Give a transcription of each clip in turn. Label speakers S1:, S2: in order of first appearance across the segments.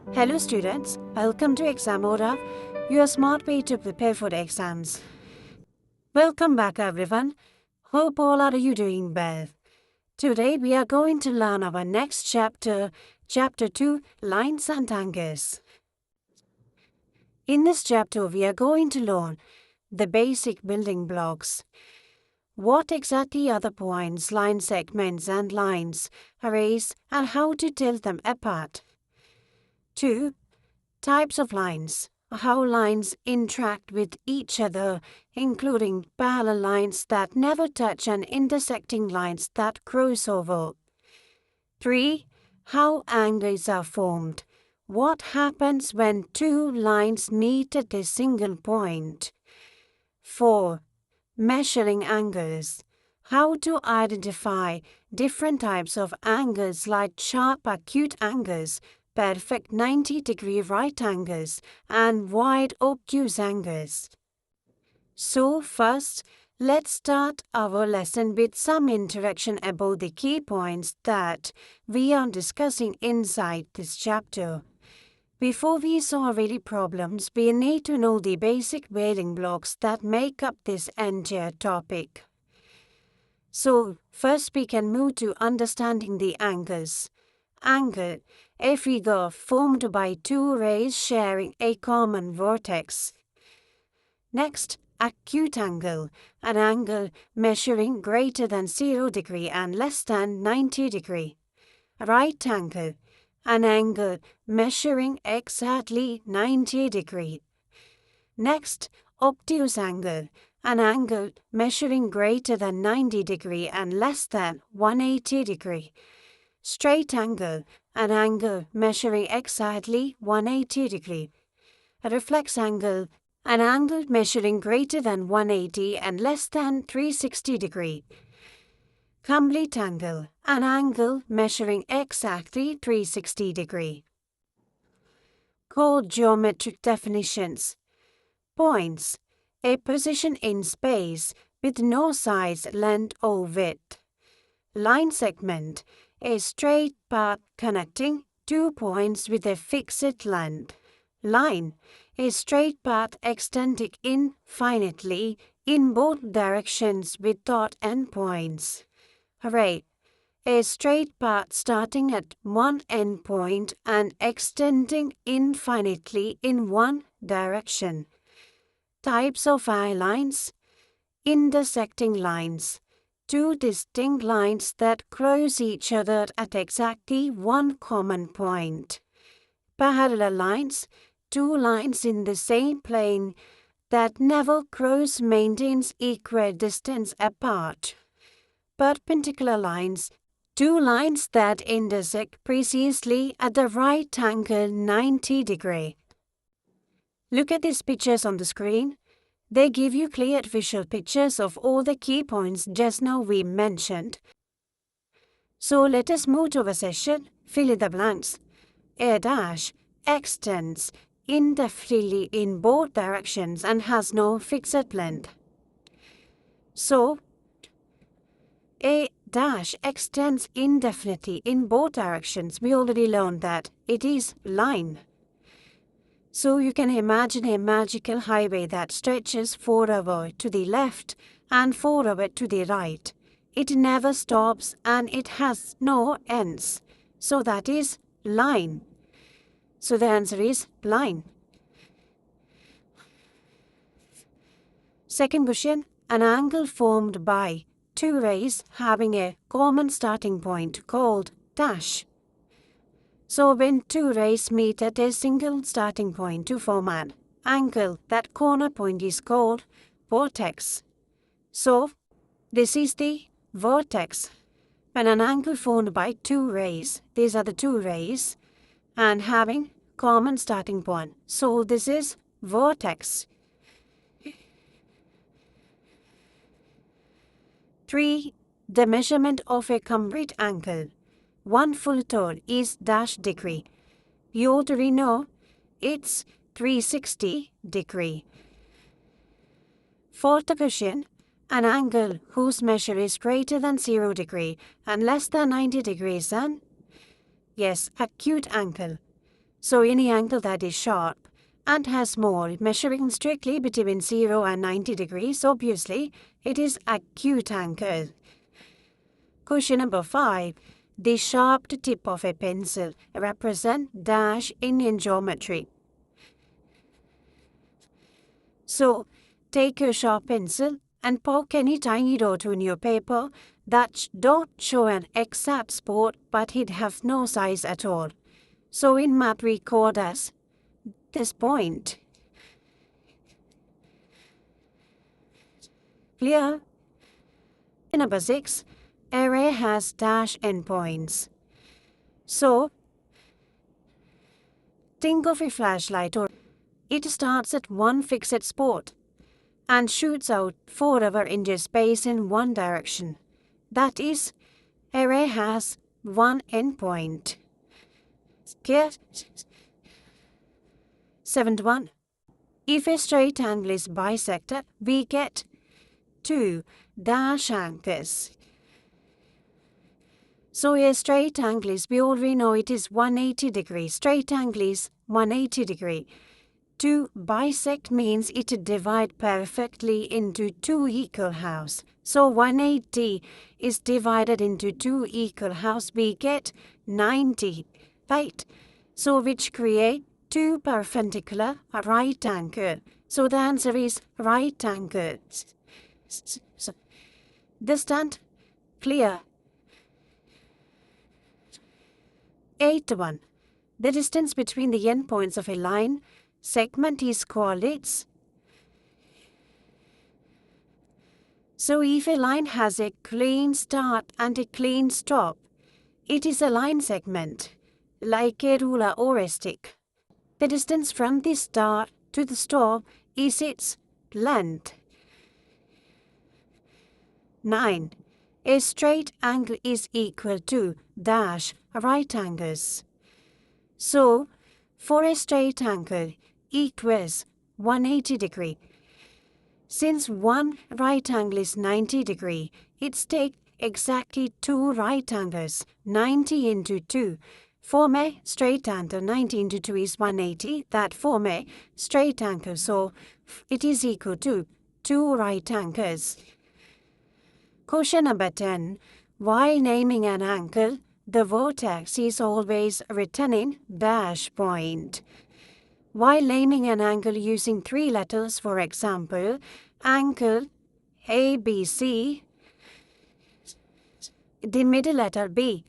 S1: Hello students, welcome to Exam Order, your smart way to prepare for the exams. Welcome back everyone, hope all are you doing well. Today we are going to learn our next chapter, Chapter 2, Lines and Angles. In this chapter we are going to learn the basic building blocks. What exactly are the points, line segments and lines, arrays, and how to tell them apart. 2. Types of lines. How lines interact with each other, including parallel lines that never touch and intersecting lines that cross over. 3. How angles are formed. What happens when two lines meet at a single point. 4. Measuring angles. How to identify different types of angles like sharp acute angles, perfect 90-degree right angles, and wide obtuse angles. So first, let's start our lesson with some introduction about the key points that we are discussing inside this chapter. Before we solve any problems, we need to know the basic building blocks that make up this entire topic. So, first we can move to understanding the angles. Angle, a figure formed by two rays sharing a common vertex. Next, acute angle, an angle measuring greater than 0 degree and less than 90 degree. Right angle, an angle measuring exactly 90 degree. Next, obtuse angle, an angle measuring greater than 90 degree and less than 180 degree. Straight angle, an angle measuring exactly 180 degree. A reflex angle, an angle measuring greater than 180 and less than 360 degree. Complete angle, an angle measuring exactly 360 degree. Chord geometric definitions. Points, a position in space with no size, length or width. Line segment, a straight path connecting two points with a fixed length. Line, a straight path extending infinitely in both directions without endpoints. Array, a straight path starting at one endpoint and extending infinitely in one direction. Types of eye lines. Intersecting lines. Two distinct lines that cross each other at exactly one common point. Parallel lines. Two lines in the same plane that never cross, maintains equal distance apart. Perpendicular lines. Two lines that intersect precisely at the right angle 90 degree. Look at these pictures on the screen. They give you clear visual pictures of all the key points just now we mentioned. So let us move to our session, fill in the blanks. A dash extends indefinitely in both directions and has no fixed length. So, a dash extends indefinitely in both directions. We already learned that it is line. So you can imagine a magical highway that stretches forever to the left and forever to the right. It never stops and it has no ends. So that is line. So the answer is line. Second question, an angle formed by two rays having a common starting point called dash. So when two rays meet at a single starting point to form an angle, that corner point is called vertex. So this is the vertex. When an angle formed by two rays, these are the two rays, and having common starting point. So this is vertex. 3. The measurement of a complete angle. One full turn is dash degree. You already know it's 360 degree. Fourth question, an angle whose measure is greater than 0 degree and less than 90 degrees and yes, acute angle. So any angle that is sharp and has more measuring strictly between 0 and 90 degrees, obviously, it is acute angle. Question number 5. The sharp tip of a pencil represent dash in geometry. So, take your sharp pencil and poke any tiny dot on your paper. That dot show an exact spot, but it have no size at all. So in math we call as this point. Clear? Number 6. Array has dash endpoints. So, think of a flashlight, or it starts at one fixed spot and shoots out forever into space in one direction. That is, array has one endpoint. Clear? 7th one. If a straight angle is bisected, we get 2 dash angles. So a straight angle is, we already know it is 180 degrees. Straight angle is 180 degree. To bisect means it divide perfectly into 2 equal halves. So 180 is divided into 2 equal halves. We get 90, right? So which create 2 perpendicular right angle. So the answer is right angle. So, distant, clear. 8th one. The distance between the endpoints of a line segment is called its. So if a line has a clean start and a clean stop, it is a line segment, like a ruler or a stick. The distance from the start to the stop is its length. 9. A straight angle is equal to dash right angles. So, for a straight angle equals 180 degree. Since one right angle is 90 degree, it's take exactly 2 right angles. 90 into 2 form a straight angle. 90 into 2 is 180. That form a straight angle. So, it is equal to 2 right angles. Question number 10. While naming an angle, the vertex is always written in dash point. While naming an angle using 3 letters, for example, angle ABC, the middle letter B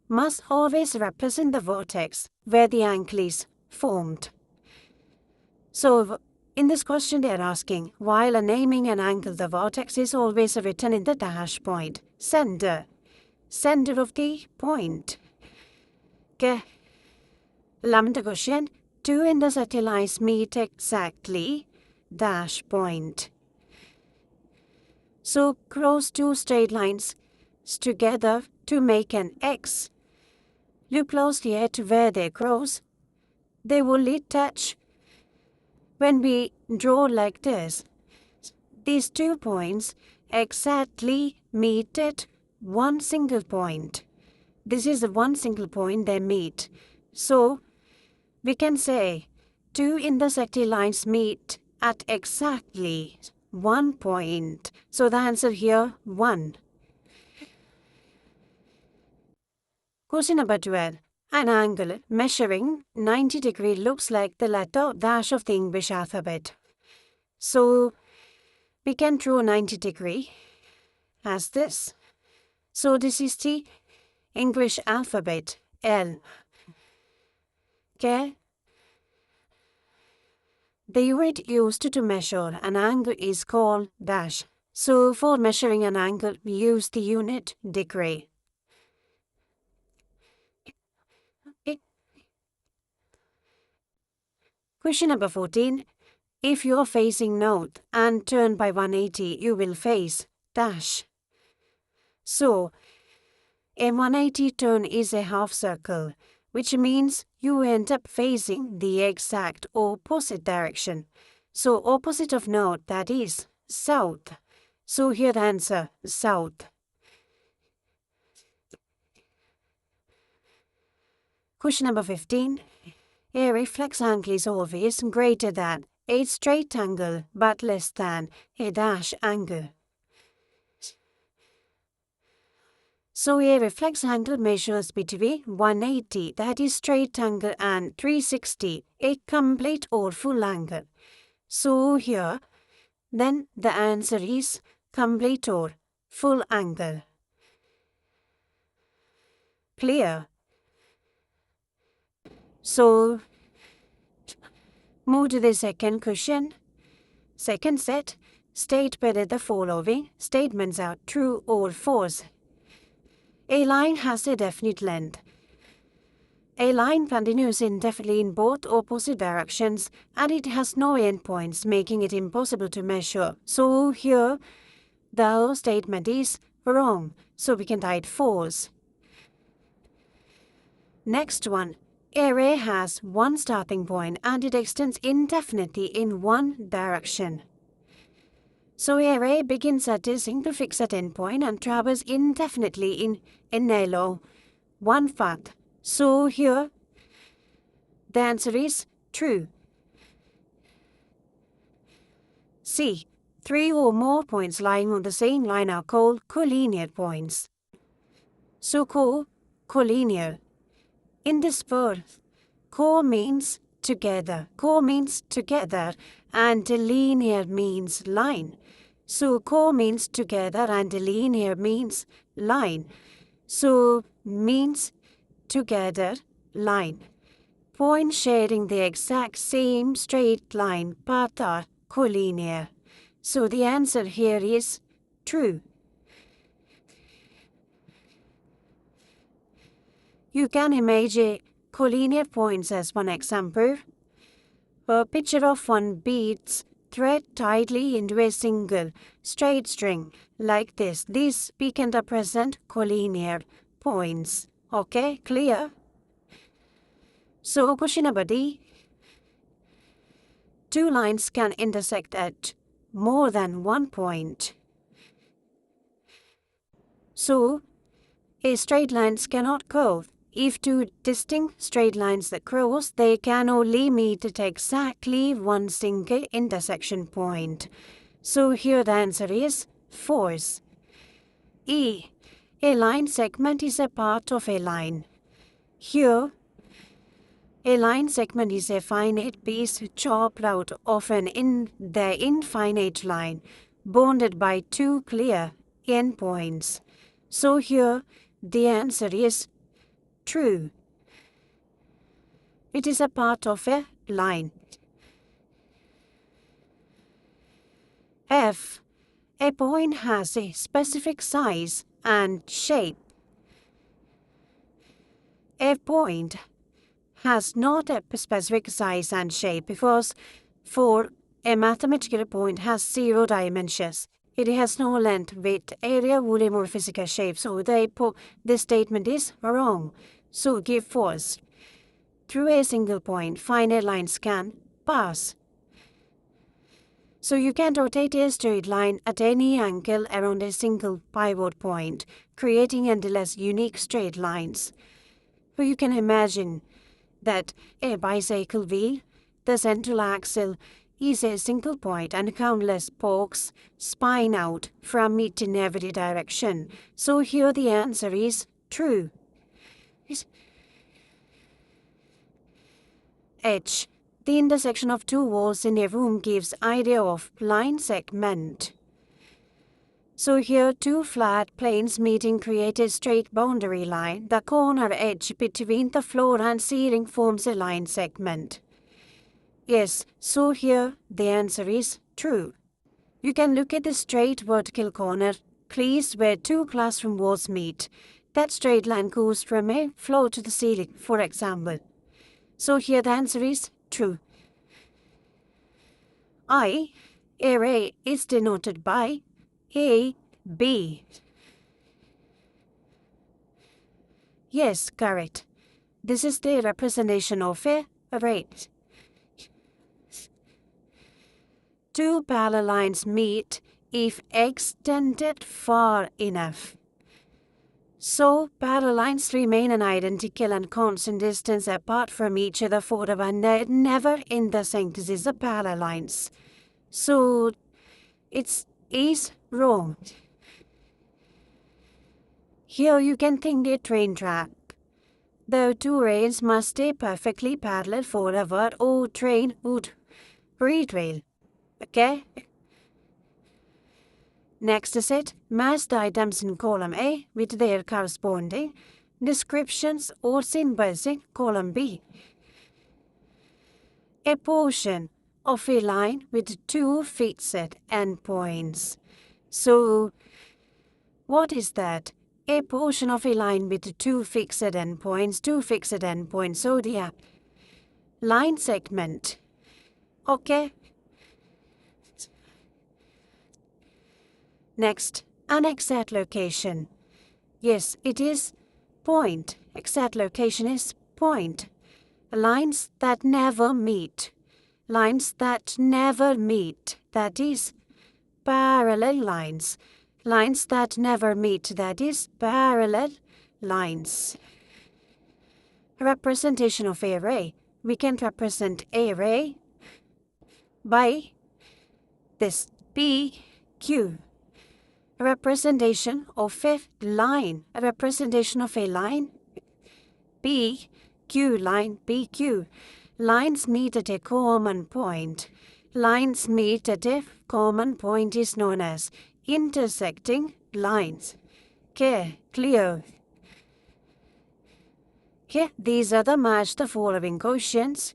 S1: must always represent the vertex where the angle is formed. So, in this question they are asking, while naming an angle, the vertex is always written in the dash point. Center of the point. Okay. 11th question. 2 intersecting lines meet exactly dash point. So cross 2 straight lines together to make an X. Look closely at where they cross. They will touch. When we draw like this, these 2 points exactly meet at one single point. This is the one single point they meet. So, we can say 2 intersecting lines meet at exactly 1 point. So, the answer here, 1. Question number 12. An angle measuring 90 degrees looks like the letter dash of the English alphabet. So, we can draw 90 degree as this. So, this is the English alphabet, L. Okay? The unit used to measure an angle is called dash. So, for measuring an angle, we use the unit degree. Question number 14. If you are facing north and turn by 180, you will face dash. So, a 180 turn is a half circle, which means you end up facing the exact opposite direction. So, opposite of north, that is south. So, here the answer, south. Question number 15. A reflex angle is always greater than a straight angle but less than a dash angle. So a reflex angle measures between 180, that is straight angle, and 360, a complete or full angle. So here, then the answer is complete or full angle. Clear? So, move to the second question. Second set, state whether the following statements are true or false. A line has a definite length. A line continues indefinitely in both opposite directions and it has no endpoints, making it impossible to measure. So here, the statement is wrong, so we can write false. Next one. A ray has one starting point and it extends indefinitely in one direction. So a ray begins at a single fixed endpoint and travels indefinitely in an arrow, one path. So here, the answer is true. C. 3 or more points lying on the same line are called collinear points. So collinear. In this word, co means together. Co means together and linear means line. So co means together and linear means line. So means together line. Points sharing the exact same straight line path are collinear. So the answer here is true. You can imagine collinear points as one example. A picture of one beads thread tightly into a single straight string like this. These we can represent collinear points. Okay, clear? So question number D. Two lines can intersect at more than one point. So a straight lines cannot curve. If two distinct straight lines that cross, they can only meet at exactly one single intersection point. So here the answer is false. E. A line segment is a part of a line. Here, a line segment is a finite piece chopped out of the infinite line, bounded by two clear endpoints. So here, the answer is true. It is a part of a line. F. A point has a specific size and shape. A point has not a specific size and shape because for a mathematical point has 0 dimensions. It has no length, width, area, volume or physical shape. So this statement is wrong. So give false. Through a single point, finite lines can pass. So you can rotate a straight line at any angle around a single pivot point, creating endless unique straight lines. So you can imagine that a bicycle wheel, the central axle, is a single point and countless spokes spine out from it in every direction. So here the answer is true. H. The intersection of two walls in a room gives idea of line segment. So here two flat planes meeting create a straight boundary line. The corner edge between the floor and ceiling forms a line segment. Yes, so here the answer is true. You can look at the straight vertical corner crease where two classroom walls meet. That straight line goes from a floor to the ceiling, for example. So here the answer is true. I, array is denoted by A, B. Yes, correct. This is the representation of a array. Two parallel lines meet if extended far enough. So, parallel lines remain an identical and constant distance apart from each other forever and never intersect. This is the parallel lines. So, it's is wrong. Here you can think a train track. The two rails must stay perfectly parallel forever or train would retrail. Okay? Next is it, match the items in column A with their corresponding descriptions or symbols in column B. A portion of a line with two fixed endpoints. So, what is that? A portion of a line with two fixed endpoints, so the line segment. Okay? Next, an exact location. Yes, it is point. Exact location is point. Lines that never meet. Lines that never meet. That is parallel lines. Lines that never meet. That is parallel lines. Representation of a ray. We can represent a ray by this PQ. A representation of a line. A representation of a line. PQ, line PQ. Lines meet at a common point. Lines meet at a common point is known as intersecting lines. Okay, clear. Okay, these are the match the following questions.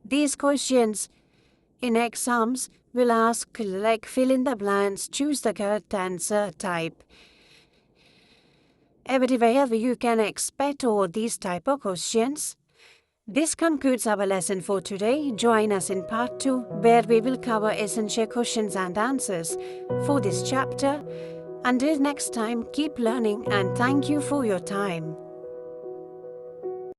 S1: These questions in exams will ask like fill in the blanks, choose the correct answer type. Everywhere you can expect all these type of questions. This concludes our lesson for today. Join us in part 2 where we will cover essential questions and answers for this chapter. Until next time, keep learning and thank you for your time.